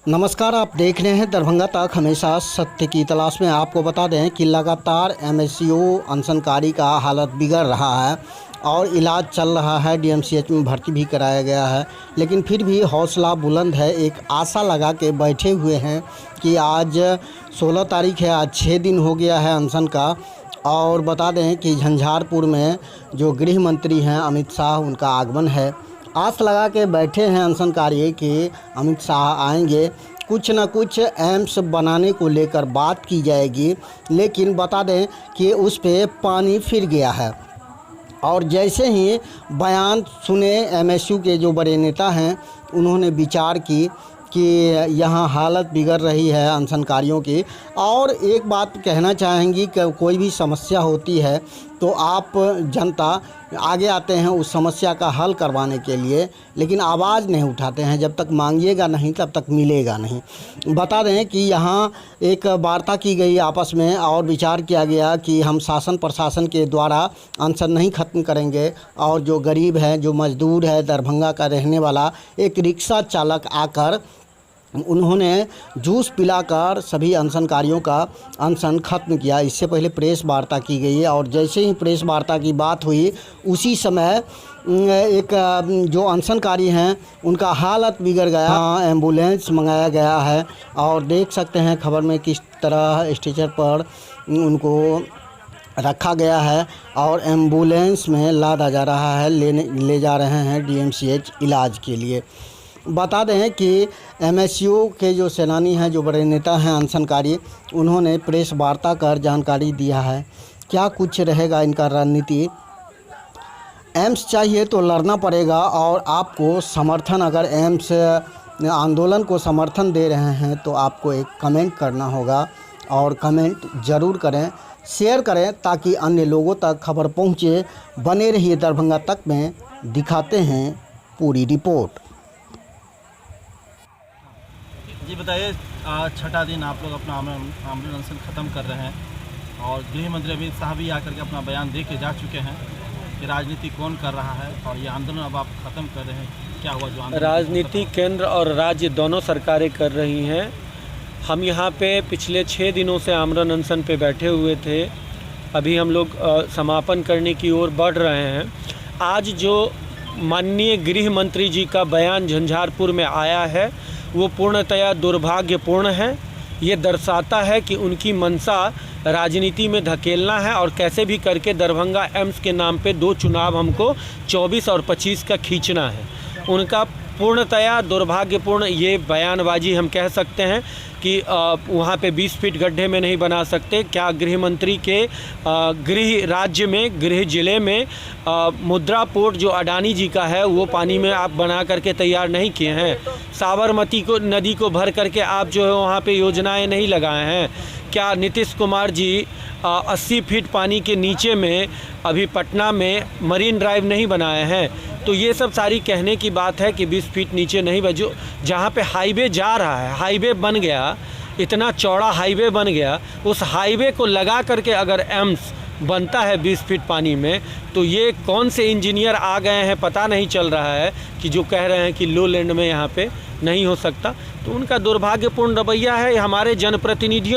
नमस्कार, आप देख रहे हैं दरभंगा तक, हमेशा सत्य की तलाश में। आपको बता दें कि लगातार एमएसयू अनशनकारी का हालत बिगड़ रहा है और इलाज चल रहा है। डीएमसीएच में भर्ती भी कराया गया है, लेकिन फिर भी हौसला बुलंद है। एक आशा लगा के बैठे हुए हैं कि आज 16 तारीख है, आज 6 दिन हो गया है अनशन का। और बता दें कि झंझारपुर में जो गृह मंत्री हैं अमित शाह, उनका आगमन है। आस लगा के बैठे हैं अनशनकारी कि अमित शाह आएंगे, कुछ न कुछ एम्स बनाने को लेकर बात की जाएगी। लेकिन बता दें कि उस पे पानी फिर गया है। और जैसे ही बयान सुने एमएसयू के जो बड़े नेता हैं, उन्होंने विचार की कि यहाँ हालत बिगड़ रही है अनशनकारियों की। और एक बात कहना चाहेंगी कि कोई भी समस्या होती है तो आप जनता आगे आते हैं उस समस्या का हल करवाने के लिए, लेकिन आवाज़ नहीं उठाते हैं। जब तक मांगिएगा नहीं तब तक मिलेगा नहीं। बता दें कि यहाँ एक वार्ता की गई आपस में और विचार किया गया कि हम शासन प्रशासन के द्वारा अनशन नहीं ख़त्म करेंगे। और जो गरीब है, जो मज़दूर है, दरभंगा का रहने वाला एक रिक्शा चालक आकर उन्होंने जूस पिलाकर सभी अनशनकारियों का अनशन ख़त्म किया। इससे पहले प्रेस वार्ता की गई है और जैसे ही प्रेस वार्ता की बात हुई उसी समय एक जो अनशनकारी हैं उनका हालत बिगड़ गया। एम्बुलेंस मंगाया गया है और देख सकते हैं खबर में किस तरह स्ट्रेचर पर उनको रखा गया है और एम्बुलेंस में लादा जा रहा है, ले जा रहे हैं डीएमसीएच इलाज के लिए। बता दें कि एमएसयू के जो सेनानी हैं, जो बड़े नेता हैं अनशनकारी, उन्होंने प्रेस वार्ता कर जानकारी दिया है। क्या कुछ रहेगा इनका रणनीति। एम्स चाहिए तो लड़ना पड़ेगा और आपको समर्थन, अगर एम्स आंदोलन को समर्थन दे रहे हैं तो आपको एक कमेंट करना होगा। और कमेंट ज़रूर करें, शेयर करें ताकि अन्य लोगों तक खबर पहुँचे। बने रहिए दरभंगा तक में, दिखाते हैं पूरी रिपोर्ट। जी बताइए, आज छठा दिन आप लोग अपना आमरण अनशन ख़त्म कर रहे हैं और गृह मंत्री अमित शाह भी आकर के अपना बयान दे के जा चुके हैं कि राजनीति कौन कर रहा है और ये आंदोलन अब आप ख़त्म कर रहे हैं। क्या हुआ जो आंदोलन? राजनीति केंद्र और राज्य दोनों सरकारें कर रही हैं। हम यहाँ पे पिछले 6 दिनों से आमरण अनशन पे बैठे हुए थे। अभी हम लोग समापन करने की ओर बढ़ रहे हैं। आज जो माननीय गृह मंत्री जी का बयान झंझारपुर में आया है वो पूर्णतया दुर्भाग्यपूर्ण है। ये दर्शाता है कि उनकी मंशा राजनीति में धकेलना है और कैसे भी करके दरभंगा एम्स के नाम पे 2 चुनाव हमको 24 और 25 का खींचना है। उनका पूर्णतया दुर्भाग्यपूर्ण ये बयानबाजी हम कह सकते हैं कि वहाँ पे 20 फीट गड्ढे में नहीं बना सकते। क्या गृह मंत्री के गृह राज्य में, गृह जिले में मुद्रा पोर्ट जो अडानी जी का है वो पानी में आप बना करके तैयार नहीं किए हैं। साबरमती को नदी को भर करके आप जो है वहाँ पे योजनाएं नहीं लगाए हैं। क्या नीतीश कुमार जी 80 फीट पानी के नीचे में अभी पटना में मरीन ड्राइव नहीं बनाए हैं? तो ये सब सारी कहने की बात है कि 20 फीट नीचे नहीं बजो। जहाँ पे हाईवे जा रहा है, हाईवे बन गया, इतना चौड़ा हाईवे बन गया, उस हाईवे को लगा करके अगर एम्स बनता है 20 फीट पानी में, तो ये कौन से इंजीनियर आ गए हैं पता नहीं चल रहा है कि जो कह रहे हैं कि लो लैंड में यहाँ पे नहीं हो सकता। तो उनका दुर्भाग्यपूर्ण रवैया है। हमारे जनप्रतिनिधि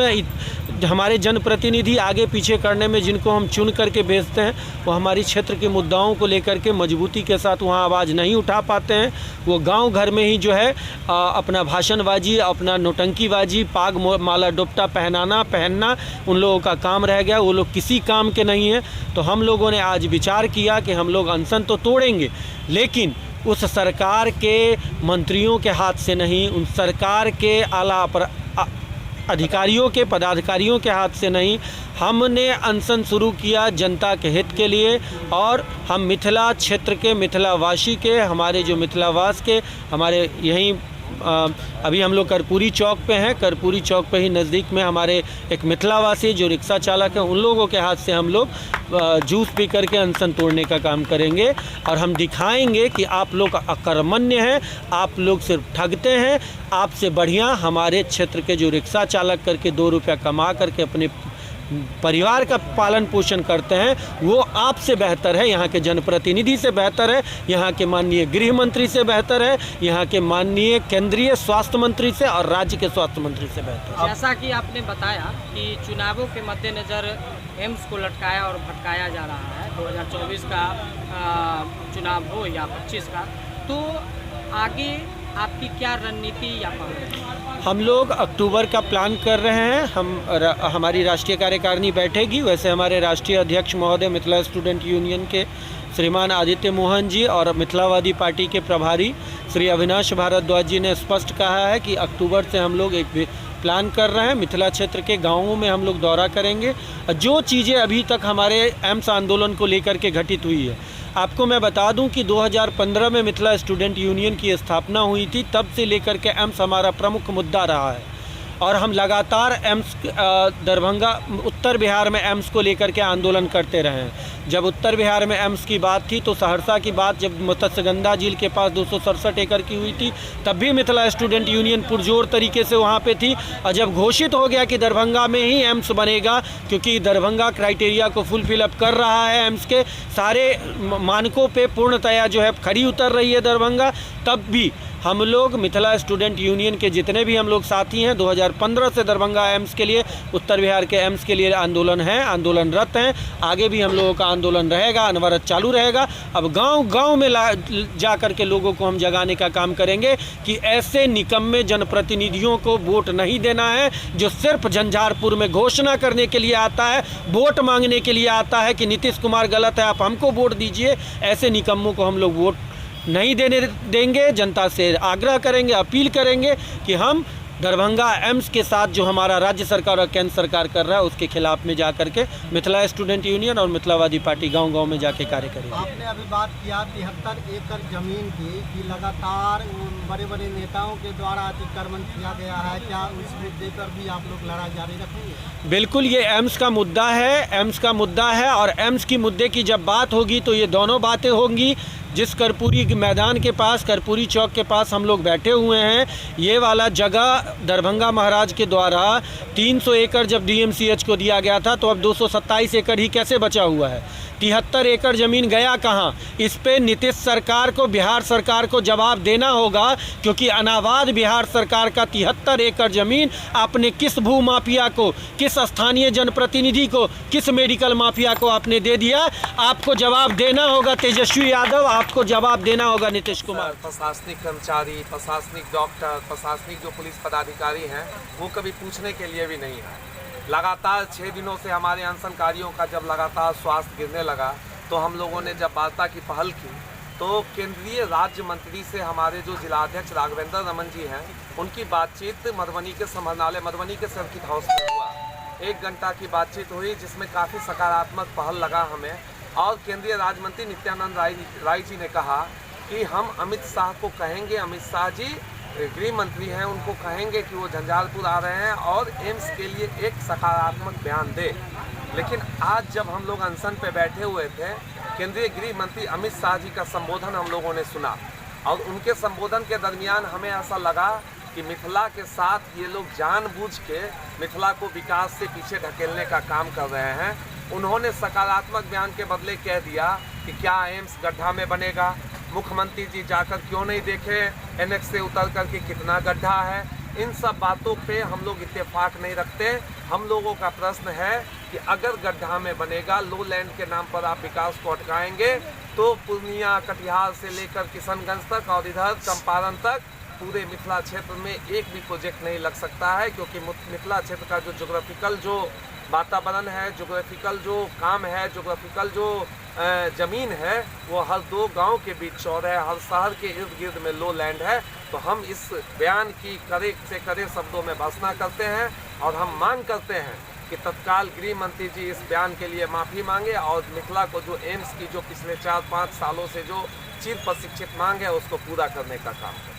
आगे पीछे करने में जिनको हम चुन करके भेजते हैं, वो हमारी क्षेत्र के मुद्दाओं को लेकर के मजबूती के साथ वहाँ आवाज़ नहीं उठा पाते हैं। वो गांव घर में ही जो है अपना भाषणबाजी, अपना नौटंकीबाजी, पाग माला दुपट्टा पहनना उन लोगों का काम रह गया। वो लोग किसी काम के नहीं हैं। तो हम लोगों ने आज विचार किया कि हम लोग अनशन तो तोड़ेंगे, लेकिन उस सरकार के मंत्रियों के हाथ से नहीं, उन सरकार के आला अधिकारियों के, पदाधिकारियों के हाथ से नहीं। हमने अनशन शुरू किया जनता के हित के लिए और हम मिथिला क्षेत्र के, मिथिलावासी के, हमारे जो मिथिलावास के, हमारे यहीं अभी हम लोग कर्पूरी चौक पे हैं। कर्पूरी चौक पे ही नज़दीक में हमारे एक मिथिलावासी जो रिक्शा चालक हैं, उन लोगों के हाथ से हम लोग जूस पी करके अनशन तोड़ने का काम करेंगे और हम दिखाएंगे कि आप लोग अकर्मण्य हैं, आप लोग सिर्फ ठगते हैं। आपसे बढ़िया हमारे क्षेत्र के जो रिक्शा चालक करके 2 रुपया कमा करके अपने परिवार का पालन पोषण करते हैं वो आपसे बेहतर है, यहाँ के जनप्रतिनिधि से बेहतर है, यहाँ के माननीय गृह मंत्री से बेहतर है, यहाँ के माननीय केंद्रीय स्वास्थ्य मंत्री से और राज्य के स्वास्थ्य मंत्री से बेहतर है। जैसा कि आपने बताया कि चुनावों के मद्देनज़र एम्स को लटकाया और भटकाया जा रहा है, 2024 का चुनाव हो या 25 का, तो आगे आपकी क्या रणनीति या पहल? हम लोग अक्टूबर का प्लान कर रहे हैं। हमारी राष्ट्रीय कार्यकारिणी बैठेगी। वैसे हमारे राष्ट्रीय अध्यक्ष महोदय मिथिला स्टूडेंट यूनियन के श्रीमान आदित्य मोहन जी और मिथिलावादी पार्टी के प्रभारी श्री अविनाश भारद्वाज जी ने स्पष्ट कहा है कि अक्टूबर से हम लोग एक प्लान कर रहे हैं। मिथिला क्षेत्र के गाँवों में हम लोग दौरा करेंगे। जो चीज़ें अभी तक हमारे एम्स आंदोलन को लेकर के घटित हुई है, आपको मैं बता दूं कि 2015 में मिथिला स्टूडेंट यूनियन की स्थापना हुई थी। तब से लेकर के एम्स हमारा प्रमुख मुद्दा रहा है और हम लगातार एम्स दरभंगा उत्तर बिहार में एम्स को लेकर के आंदोलन करते रहे हैं। जब उत्तर बिहार में एम्स की बात थी तो सहरसा की बात जब मत्स्यगंधा झील के पास 267 एकड़ की हुई थी, तब भी मिथिला स्टूडेंट यूनियन पुरजोर तरीके से वहाँ पे थी। और जब घोषित हो गया कि दरभंगा में ही एम्स बनेगा, क्योंकि दरभंगा क्राइटेरिया को फुलफिल अप कर रहा है, एम्स के सारे मानकों पे पूर्णतया जो है खरी उतर रही है दरभंगा, तब भी हम लोग मिथिला स्टूडेंट यूनियन के जितने भी हम लोग साथी हैं 2015 से दरभंगा एम्स के लिए, उत्तर बिहार के एम्स के लिए आंदोलनरत हैं। आगे भी हम लोगों का आंदोलन रहेगा, अनवरत चालू रहेगा। अब गांव-गांव में जा कर के लोगों को हम जगाने का काम करेंगे कि ऐसे निकम्मे जनप्रतिनिधियों को वोट नहीं देना है, जो सिर्फ झंझारपुर में घोषणा करने के लिए आता है, वोट मांगने के लिए आता है कि नीतीश कुमार गलत है, आप हमको वोट दीजिए। ऐसे निकम्मों को हम लोग वोट नहीं देने देंगे। जनता से आग्रह करेंगे, अपील करेंगे कि हम दरभंगा एम्स के साथ जो हमारा राज्य सरकार और केंद्र सरकार कर रहा है उसके खिलाफ में जा करके मिथिला स्टूडेंट यूनियन और मिथिलावादी पार्टी गांव-गांव में जाके कार्य करेगी। आपने अभी बात किया 73 एकड़ जमीन की कि लगातार बड़े बड़े नेताओं के द्वारा अतिक्रमण किया गया है, क्या उस मुद्दे पर भी आप लोग लड़ाई जारी रखेंगे? बिल्कुल, ये एम्स का मुद्दा है और एम्स की मुद्दे की जब बात होगी तो ये दोनों बातें होंगी। जिस कर्पूरी मैदान के पास, कर्पूरी चौक के पास हम लोग बैठे हुए हैं, ये वाला जगह दरभंगा महाराज के द्वारा 300 एकड़ जब डीएमसीएच को दिया गया था, तो अब 227 एकड़ ही कैसे बचा हुआ है? 73 एकड़ ज़मीन गया कहाँ? इस पे नीतीश सरकार को, बिहार सरकार को जवाब देना होगा, क्योंकि अनाबाद बिहार सरकार का 73 एकड़ ज़मीन आपने किस भूमाफिया को, किस स्थानीय जनप्रतिनिधि को, किस मेडिकल माफिया को आपने दे दिया? आपको जवाब देना होगा तेजस्वी यादव, आपको जवाब देना होगा नीतीश कुमार। प्रशासनिक कर्मचारी, प्रशासनिक डॉक्टर, प्रशासनिक जो पुलिस पदाधिकारी हैं, वो कभी पूछने के लिए भी नहीं है। लगातार 6 दिनों से हमारे अनशनकारियों का जब लगातार स्वास्थ्य गिरने लगा, तो हम लोगों ने जब वार्ता की पहल की, तो केंद्रीय राज्य मंत्री से हमारे जो जिलाध्यक्ष राघवेंद्र रमन जी हैं, उनकी बातचीत मधुबनी के समाहरणालय, मधुबनी के सर्किट हाउस में हुआ। 1 घंटा की बातचीत हुई, जिसमें काफ़ी सकारात्मक पहल लगा हमें। और केंद्रीय राज्य मंत्री नित्यानंद राय जी ने कहा कि हम अमित शाह को कहेंगे, अमित शाह जी गृह मंत्री हैं, उनको कहेंगे कि वो झंझारपुर आ रहे हैं और एम्स के लिए एक सकारात्मक बयान दे। लेकिन आज जब हम लोग अनशन पे बैठे हुए थे, केंद्रीय गृह मंत्री अमित शाह जी का संबोधन हम लोगों ने सुना, और उनके संबोधन के दरमियान हमें ऐसा लगा कि मिथिला के साथ ये लोग जानबूझ के मिथिला को विकास से पीछे ढकेलने का काम कर रहे हैं। उन्होंने सकारात्मक बयान के बदले कह दिया कि क्या एम्स गड्ढा में बनेगा? मुख्यमंत्री जी जाकर क्यों नहीं देखे एनएच से उतर कर के कितना गड्ढा है? इन सब बातों पे हम लोग इत्तेफाक नहीं रखते। हम लोगों का प्रश्न है कि अगर गड्ढा में बनेगा, लो लैंड के नाम पर आप विकास को अटकाएंगे, तो पूर्णिया, कटिहार से लेकर किशनगंज तक और इधर चंपारण तक पूरे मिथिला क्षेत्र में एक भी प्रोजेक्ट नहीं लग सकता है। क्योंकि मिथिला क्षेत्र का जो जोग्राफिकल जो वातावरण है, जोग्राफिकल जो काम है, जोग्राफिकल जो ज़मीन है, वो हर 2 गांव के बीच चौर है, हर शहर के इर्द गिर्द में लो लैंड है। तो हम इस बयान की कड़े से कड़े शब्दों में भर्त्सना करते हैं और हम मांग करते हैं कि तत्काल गृह मंत्री जी इस बयान के लिए माफ़ी मांगे और मिथिला को जो एम्स की जो पिछले 4-5 सालों से जो चिर प्रशिक्षित मांग है, उसको पूरा करने का काम करें।